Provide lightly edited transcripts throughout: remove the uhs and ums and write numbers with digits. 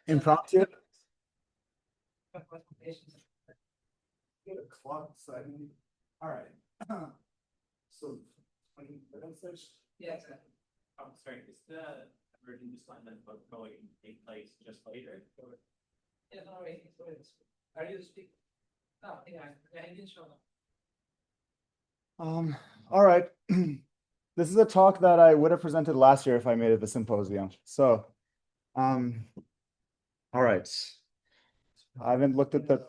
Impromptu. Get a clock suddenly. All right. So 20 minutes. Yeah, exactly. I'm sorry, is the emergent assignment book going to take place just later? Yeah, no, wait, are you speaking? No, yeah, I didn't show up. All right. This is a talk that I would have presented last year if I made it the symposium. So, all right. I haven't looked at the.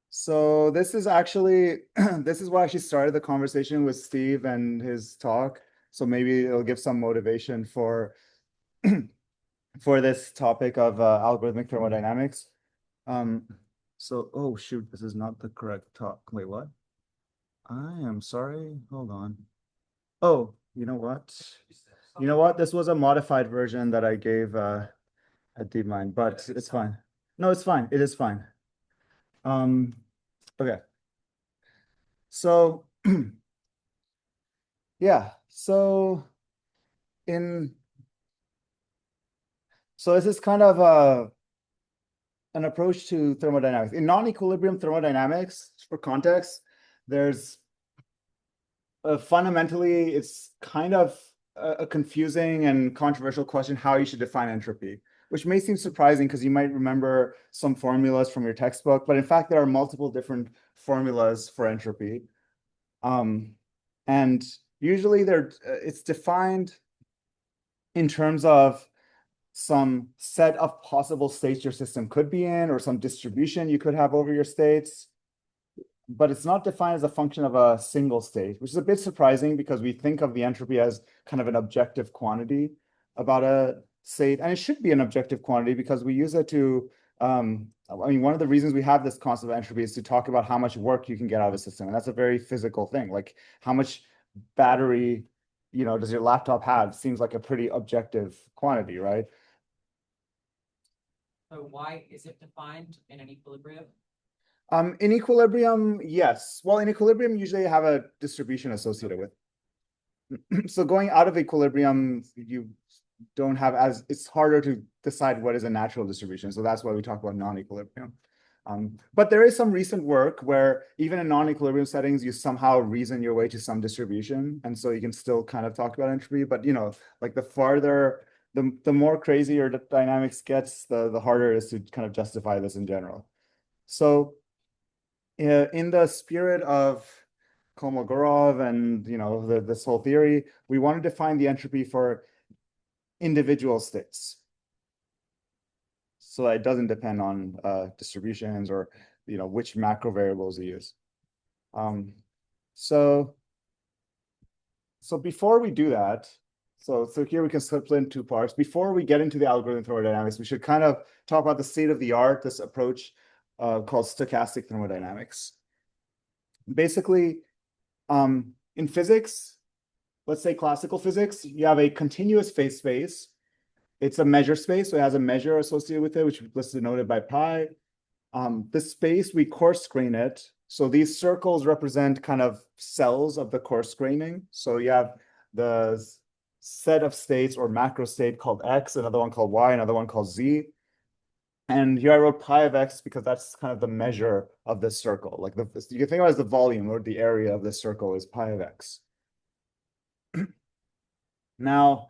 So this is actually, this is what actually started the conversation with Steve and his talk. So maybe it'll give some motivation for, for this topic of algorithmic thermodynamics. So, oh shoot, this is not the correct talk. Wait, what? I am sorry. Hold on. Oh, you know what? You know what? This was a modified version that I gave at DeepMind, but it's fine. No, it's fine. It is fine. Okay. So yeah, so this is kind of an approach to thermodynamics. In non-equilibrium thermodynamics, for context, there's fundamentally, it's kind of a confusing and controversial question how you should define entropy, which may seem surprising because you might remember some formulas from your textbook, but in fact, there are multiple different formulas for entropy. And usually it's defined in terms of some set of possible states your system could be in, or some distribution you could have over your states. But it's not defined as a function of a single state, which is a bit surprising because we think of the entropy as kind of an objective quantity about a state, and it should be an objective quantity because we use it to, I mean, one of the reasons we have this concept of entropy is to talk about how much work you can get out of a system, and that's a very physical thing. Like how much battery, does your laptop have? Seems like a pretty objective quantity, right? So why is it defined in an equilibrium? In equilibrium, yes. Well, in equilibrium, usually you have a distribution associated with. So going out of equilibrium, you don't have it's harder to decide what is a natural distribution. So that's why we talk about non-equilibrium. But there is some recent work where even in non-equilibrium settings, you somehow reason your way to some distribution. And so you can still kind of talk about entropy, but like the farther, the more crazy your dynamics gets, the harder it is to kind of justify this in general. So in the spirit of Kolmogorov and this whole theory, we want to define the entropy for individual states, so that it doesn't depend on distributions or which macrovariables you use. So before we do that, so here we can split in two parts. Before we get into the algorithm thermodynamics, we should kind of talk about the state of the art, this approach called stochastic thermodynamics. Basically, in physics, let's say classical physics, you have a continuous phase space. It's a measure space, so it has a measure associated with it, which is denoted by pi. This space, we coarse grain it. So these circles represent kind of cells of the coarse graining. So you have the set of states or macro state called X, another one called Y, another one called Z. And here I wrote pi of X because that's kind of the measure of this circle. Like you can think of it as the volume or the area of this circle is pi of X. Now,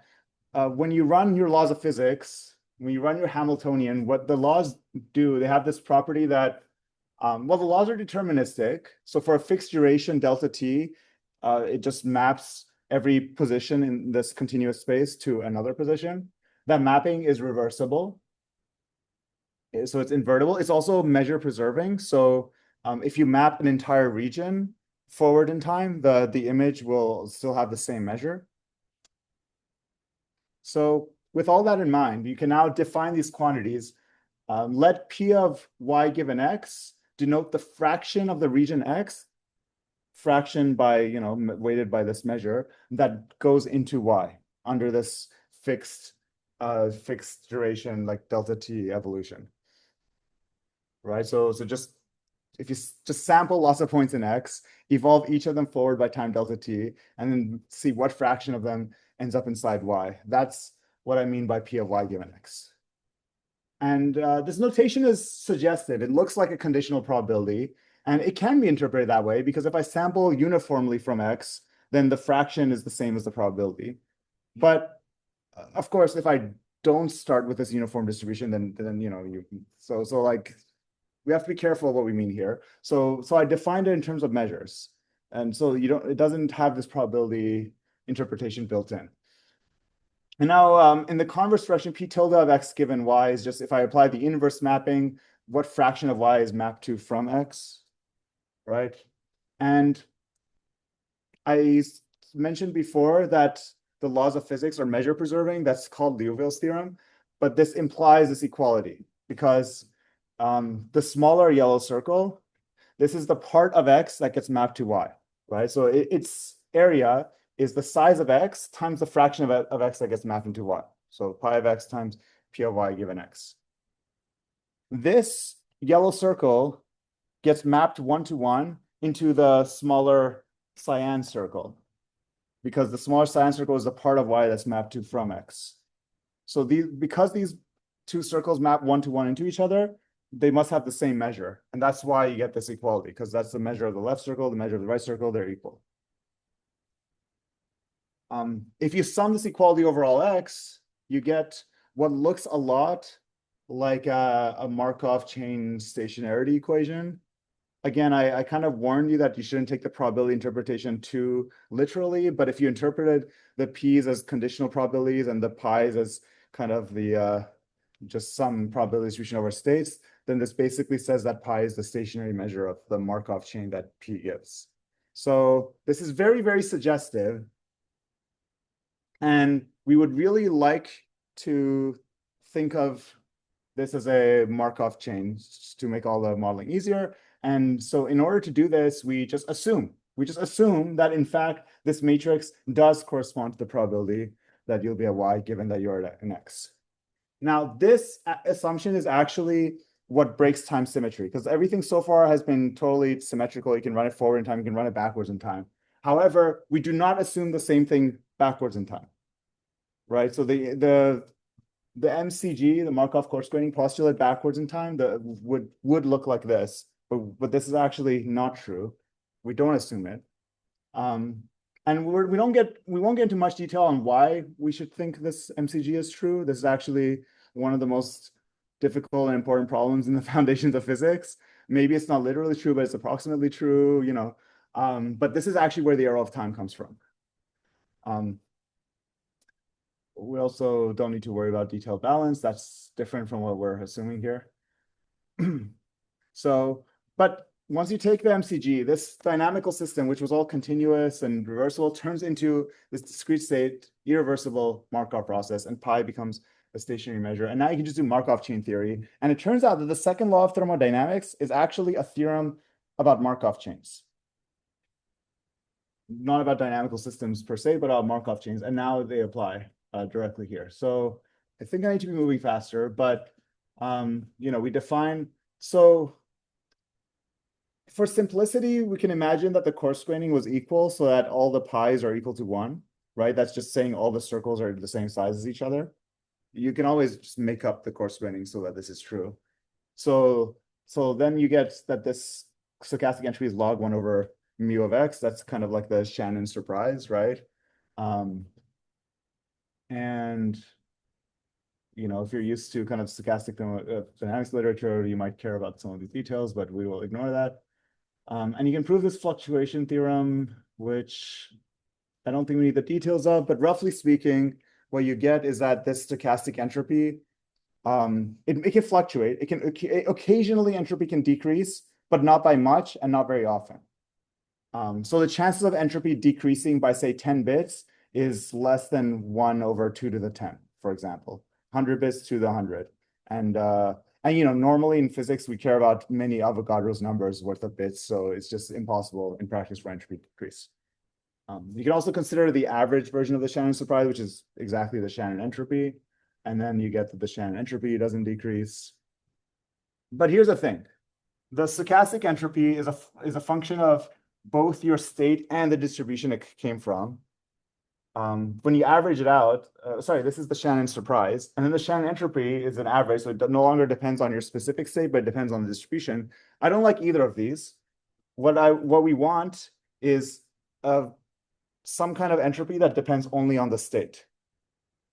when you run your laws of physics, when you run your Hamiltonian, what the laws do, they have this property that, well, the laws are deterministic. So for a fixed duration, delta t, it just maps every position in this continuous space to another position. That mapping is reversible. So it's invertible. It's also measure preserving. So if you map an entire region forward in time, the image will still have the same measure. So with all that in mind, you can now define these quantities. Let P of y given x denote the fraction of the region x, fraction by, weighted by this measure, that goes into y under this fixed duration, like delta t evolution. Right, so just if you just sample lots of points in x, evolve each of them forward by time delta t, and then see what fraction of them ends up inside y. That's what I mean by P of y given x. And this notation is suggestive. It looks like a conditional probability, and it can be interpreted that way because if I sample uniformly from x, then the fraction is the same as the probability. But of course, if I don't start with this uniform distribution, then you know, so like we have to be careful of what we mean here. So I defined it in terms of measures, and so it doesn't have this probability interpretation built in. And now in the converse direction, P tilde of x given y is just if I apply the inverse mapping, what fraction of y is mapped to from x, right? And I mentioned before that the laws of physics are measure preserving. That's called Liouville's theorem. But this implies this equality because the smaller yellow circle, this is the part of x that gets mapped to y, right? So its area is the size of x times the fraction of x that gets mapped into y. So pi of x times P of y given x. This yellow circle gets mapped 1-to-1 into the smaller cyan circle because the smaller cyan circle is the part of y that's mapped to from x. So because these two circles map 1-to-1 into each other, they must have the same measure. And that's why you get this equality, because that's the measure of the left circle, the measure of the right circle, they're equal. If you sum this equality over all x, you get what looks a lot like a Markov chain stationarity equation. Again, I kind of warned you that you shouldn't take the probability interpretation too literally, but if you interpreted the p's as conditional probabilities and the pi's as kind of the just some probability distribution over states, then this basically says that pi is the stationary measure of the Markov chain that P gives. So this is very, very suggestive. And we would really like to think of this as a Markov chain to make all the modeling easier. And so in order to do this, we just assume that in fact, this matrix does correspond to the probability that you'll be a y given that you're an x. Now, this assumption is actually what breaks time symmetry, because everything so far has been totally symmetrical. You can run it forward in time, you can run it backwards in time. However, we do not assume the same thing backwards in time, right? So the MCG, the Markov coarse-graining postulate backwards in time, would look like this, but this is actually not true. We don't assume it. And we won't get into much detail on why we should think this MCG is true. This is actually one of the most difficult and important problems in the foundations of physics. Maybe it's not literally true, but it's approximately true, you know. But this is actually where the arrow of time comes from. We also don't need to worry about detailed balance. That's different from what we're assuming here. But once you take the MCG, this dynamical system, which was all continuous and reversible, turns into this discrete state, irreversible Markov process, and pi becomes a stationary measure. And now you can just do Markov chain theory. And it turns out that the second law of thermodynamics is actually a theorem about Markov chains. Not about dynamical systems per se, but about Markov chains. And now they apply directly here. So I think I need to be moving faster, but you know, we define, so for simplicity, we can imagine that the coarse-graining was equal so that all the pi's are equal to 1, right? That's just saying all the circles are the same size as each other. You can always just make up the coarse-graining so that this is true. So then you get that this stochastic entropy is log 1 over mu of x. That's kind of like the Shannon surprise, right? And you know, if you're used to kind of stochastic dynamics literature, you might care about some of these details, but we will ignore that. And you can prove this fluctuation theorem, which I don't think we need the details of, but roughly speaking, what you get is that this stochastic entropy, it can fluctuate. It can occasionally entropy can decrease, but not by much and not very often. So the chances of entropy decreasing by say 10 bits is less than 1 over 2 to the 10, for example, 100 bits to the 100. And you know, normally in physics, we care about many Avogadro's numbers worth of bits, so it's just impossible in practice for entropy to decrease. You can also consider the average version of the Shannon surprise, which is exactly the Shannon entropy. And then you get that the Shannon entropy doesn't decrease. But here's the thing. The stochastic entropy is a function of both your state and the distribution it came from. when you average it out, sorry, this is the Shannon surprise, and then the Shannon entropy is an average, so it no longer depends on your specific state, but it depends on the distribution. I don't like either of these. What we want is some kind of entropy that depends only on the state,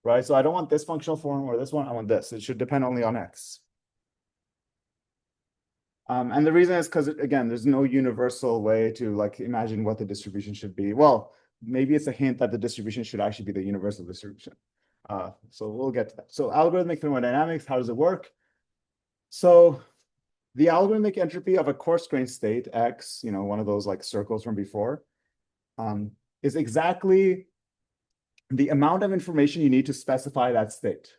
right? So I don't want this functional form or this one. I want this. It should depend only on X. And the reason is because, again, there's no universal way to like imagine what the distribution should be. Well, maybe it's a hint that the distribution should actually be the universal distribution. So we'll get to that. So algorithmic thermodynamics, how does it work? So the algorithmic entropy of a coarse-grained state, X, one of those like circles from before, is exactly the amount of information you need to specify that state.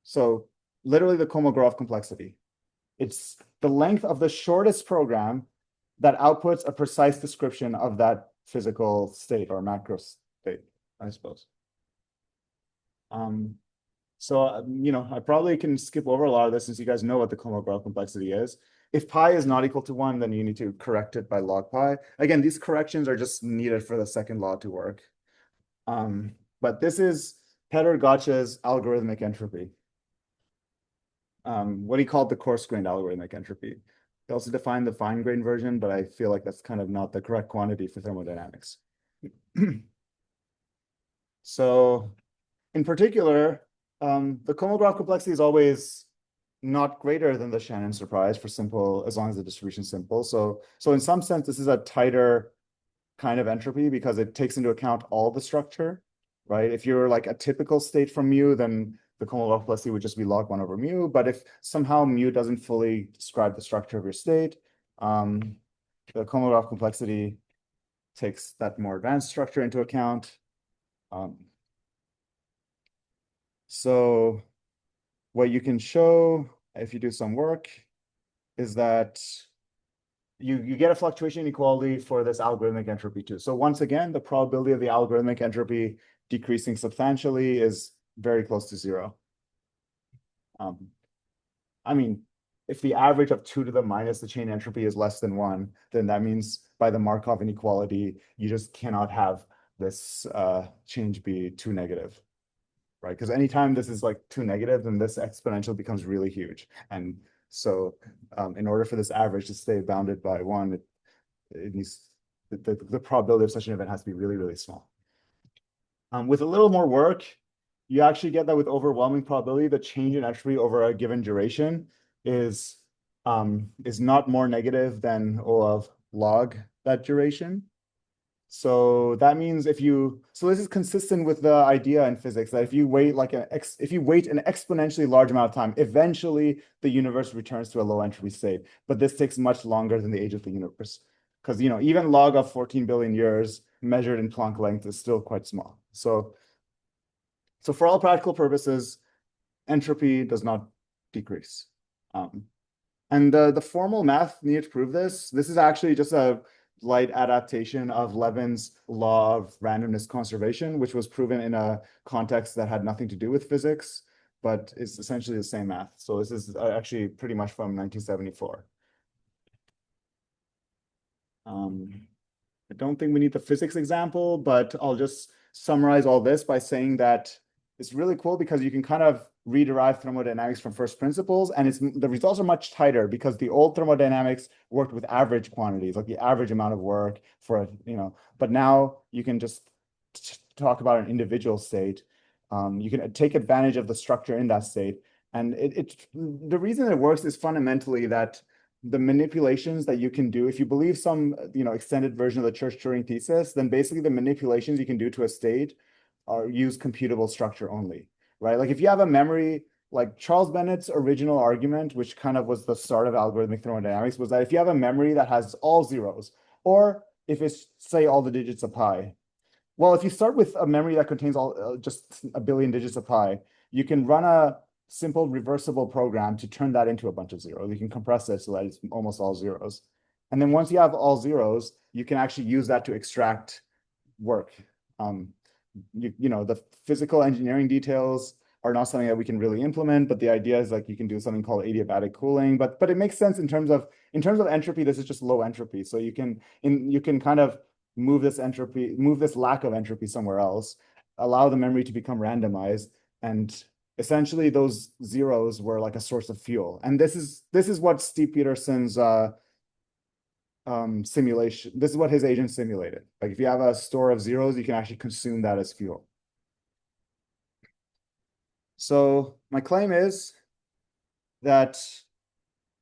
So literally the Kolmogorov complexity. It's the length of the shortest program that outputs a precise description of that physical state or macro state, I suppose. So, I probably can skip over a lot of this since you guys know what the Kolmogorov complexity is. If pi is not equal to 1, then you need to correct it by log pi. Again, these corrections are just needed for the second law to work. But this is Peter Gács's algorithmic entropy. What he called the coarse-grained algorithmic entropy. He also defined the fine-grained version, but I feel like that's kind of not the correct quantity for thermodynamics. So in particular, the Kolmogorov complexity is always not greater than the Shannon surprise for simple, as long as the distribution is simple. So in some sense, this is a tighter kind of entropy because it takes into account all the structure, right? If you're like a typical state from mu, then the Kolmogorov complexity would just be log 1 over mu. But if somehow mu doesn't fully describe the structure of your state, the Kolmogorov complexity takes that more advanced structure into account. So what you can show if you do some work is that you get a fluctuation inequality for this algorithmic entropy too. So once again, the probability of the algorithmic entropy decreasing substantially is very close to 0. I mean, if the average of 2 to the minus the chain entropy is less than 1, then that means by the Markov inequality, you just cannot have this change be too negative, right? Because anytime this is like too negative, then this exponential becomes really huge. And so in order for this average to stay bounded by 1, it needs the probability of such an event has to be really, really small. With a little more work, you actually get that with overwhelming probability, the change in entropy over a given duration is not more negative than O of log that duration. So that means so this is consistent with the idea in physics that if you wait an exponentially large amount of time, eventually the universe returns to a low entropy state. But this takes much longer than the age of the universe, because even log of 14 billion years measured in Planck length is still quite small. So for all practical purposes, entropy does not decrease. And the formal math needed to prove this. This is actually just a light adaptation of Levin's law of randomness conservation, which was proven in a context that had nothing to do with physics, but is essentially the same math. So this is actually pretty much from 1974. I don't think we need the physics example, but I'll just summarize all this by saying that it's really cool because you can kind of rederive thermodynamics from first principles, and the results are much tighter because the old thermodynamics worked with average quantities, like the average amount of work for but now you can just talk about an individual state. You can take advantage of the structure in that state, and the reason it works is fundamentally that the manipulations that you can do, if you believe some extended version of the Church-Turing thesis, then basically the manipulations you can do to a state use computable structure only, right? Like if you have a memory, like Charles Bennett's original argument, which kind of was the start of algorithmic thermodynamics, was that if you have a memory that has all zeros, or if it's say all the digits of pi, well, if you start with a memory that contains all just a billion digits of pi, you can run a simple reversible program to turn that into a bunch of zeros. You can compress it so that it's almost all zeros. And then once you have all zeros, you can actually use that to extract work. The physical engineering details are not something that we can really implement, but the idea is like you can do something called adiabatic cooling. But it makes sense in terms of entropy. This is just low entropy, so you can kind of move this lack of entropy somewhere else, allow the memory to become randomized, and essentially those zeros were like a source of fuel. And this is what Steve Peterson's simulation, this is what his agent simulated. Like if you have a store of zeros, you can actually consume that as fuel. So my claim is that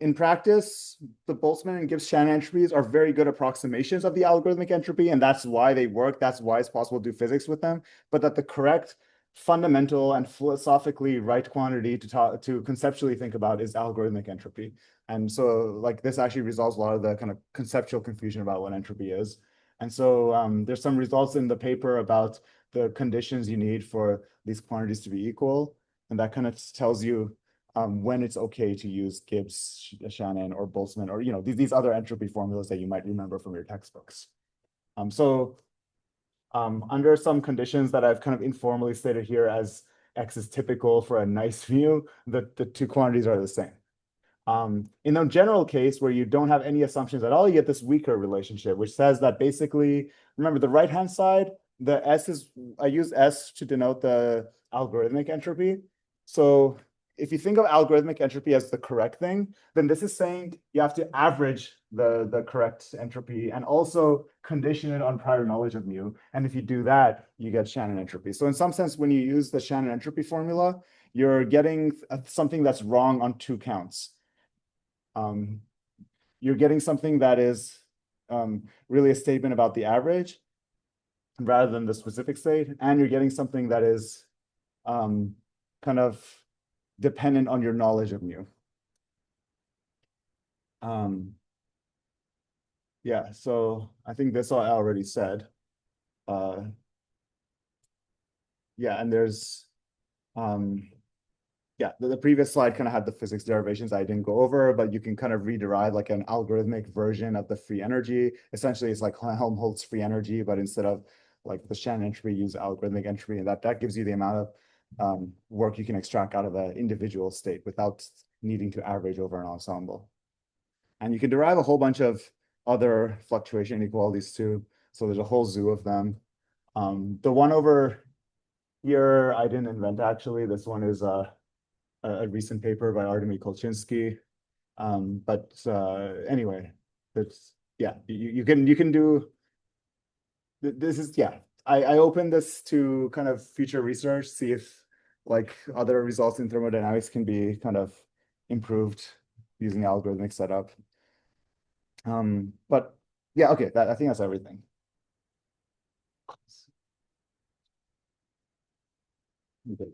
in practice, the Boltzmann and Gibbs-Shannon entropies are very good approximations of the algorithmic entropy, and that's why they work. That's why it's possible to do physics with them. But that the correct fundamental and philosophically right quantity to conceptually think about is algorithmic entropy. And so like this actually resolves a lot of the kind of conceptual confusion about what entropy is. And so there's some results in the paper about the conditions you need for these quantities to be equal. And that kind of tells you when it's okay to use Gibbs, Shannon, or Boltzmann, or these other entropy formulas that you might remember from your textbooks. Under some conditions that I've kind of informally stated here as X is typical for a nice view, the two quantities are the same. In a general case where you don't have any assumptions at all, you get this weaker relationship, which says that basically, remember the right-hand side, the S is, I use S to denote the algorithmic entropy. So if you think of algorithmic entropy as the correct thing, then this is saying you have to average the correct entropy and also condition it on prior knowledge of mu. And if you do that, you get Shannon entropy. So in some sense, when you use the Shannon entropy formula, you're getting something that's wrong on two counts. You're getting something that is really a statement about the average rather than the specific state, and you're getting something that is kind of dependent on your knowledge of mu. Yeah, so I think this I already said. Yeah, and there's yeah, the previous slide kind of had the physics derivations I didn't go over, but you can kind of rederive like an algorithmic version of the free energy. Essentially, it's like Helmholtz free energy, but instead of like the Shannon entropy, use algorithmic entropy, and that gives you the amount of work you can extract out of an individual state without needing to average over an ensemble. And you can derive a whole bunch of other fluctuation inequalities too. So there's a whole zoo of them. The one over here, I didn't invent actually. This one is a recent paper by Aram Ebtekar. But anyway, that's yeah, you can do this is yeah. I opened this to kind of future research, see if like other results in thermodynamics can be kind of improved using algorithmic setup. But yeah, okay, I think that's everything. Okay.